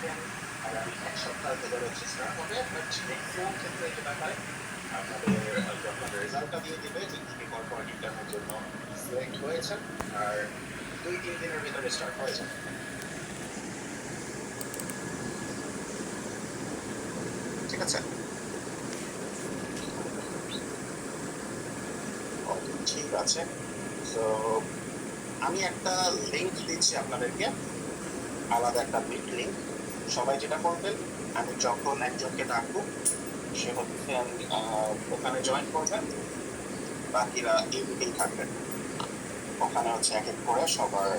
থাকবেন আগামী ১ সপ্তাহ ভেতরে স্টার্ট হবে। বাট ম্যাক্সিমাম ক্ষেত্রে যেটা হয় আপনাদের আপনাদের রেজাল্টটা দিয়ে দিবে যে কি কর্পোরেট ইন্টার্নের জন্য সিলেক্ট হয়েছেন, আর ২-৩ দিনের ভিতরে স্টার্ট হয়ে যাবে। ঠিক আছে? ওকে, ঠিক আছে। সো আমি একটা লিংক দিচ্ছি আপনাদেরকে, আলাদা একটা মিট লিংক। সবাই যেটা করবেন, আমি যখন একজনকে ডাকবো সে হচ্ছে ওখানে জয়েন করবেন, বাকিরা এই মিটিং থাকবেন। ওখানে হচ্ছে এক এক করে সবার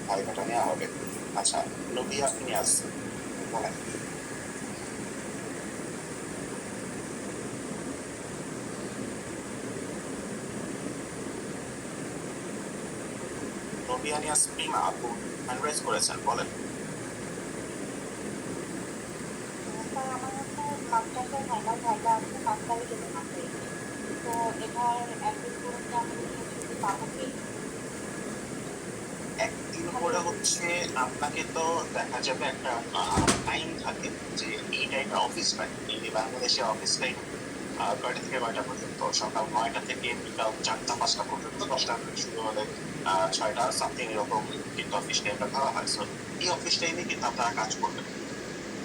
ভাইভাটা নেওয়া হবে। আচ্ছা, নবিয়া আপনি আসছেন, বলেন। নবিয়া নিয়াজ প্রিমা আপু হ্যান্ড রেজ করেছেন, বলেন। স্যার আমার হচ্ছে মাস্টার্সের ফাইনাল ভাইবা আছে ৫ তারিখে জমা দেই। তো এটার একদিন পরে কি আমি ছুটি পাবো কি? একদিন খালি করে হচ্ছে আপনাকে তো দেখা যাবে একটা টাইম থাকে যে এই টাইমটা অফিস টাইম, এই বাংলাদেশে অফিস টাইম কয়টা থেকে কয়টা পর্যন্ত, সকাল ৯টা থেকে বিকাল ৪টা-৫টা পর্যন্ত, ১০টা থেকে শুরু হলে ৬টা সামথিং এরকম কিন্তু অফিস টাইমটা ধরা হয়। সো এই অফিস টাইমে কিন্তু আপনারা কাজ করবেন।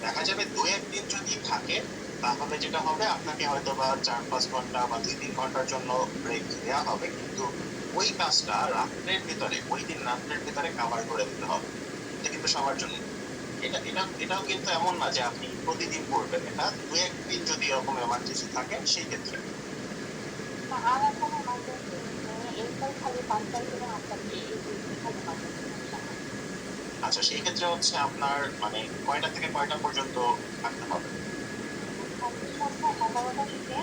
দেখা যাবে ২-১ দিন যদি থাকে তাহলে যেটা হবে আপনাকে হয়তো বা ৪-৫ ঘন্টা বা ২-৩ ঘন্টার জন্য ব্রেক দেওয়া হবে, কিন্তু ওই কাজটা রাত্রের ভিতরে, ওই দিন রাত্রের ভিতরে কাভার করে দিতে হবে। এটা কিন্তু সবার জন্য। এটাও কিন্তু এমন না যে আপনি প্রতিদিন করবেন, এটা ২-১ দিন যদি এরকম এমার্জেন্সি থাকে সেই ক্ষেত্রে। না, আর এখন এমার্জেন্সি নেই। এইটাই খালি ৫ তারিখ এবং ৮ তারিখে এই ২ দিনই খালি এমার্জেন্সি সমস্যা আমার। আচ্ছা, সেই ক্ষেত্রে হচ্ছে আপনার মানে কয়টা থেকে কয়টা পর্যন্ত থাকতে হবে? থাকতে সন্ধ্যা ১১টা থেকে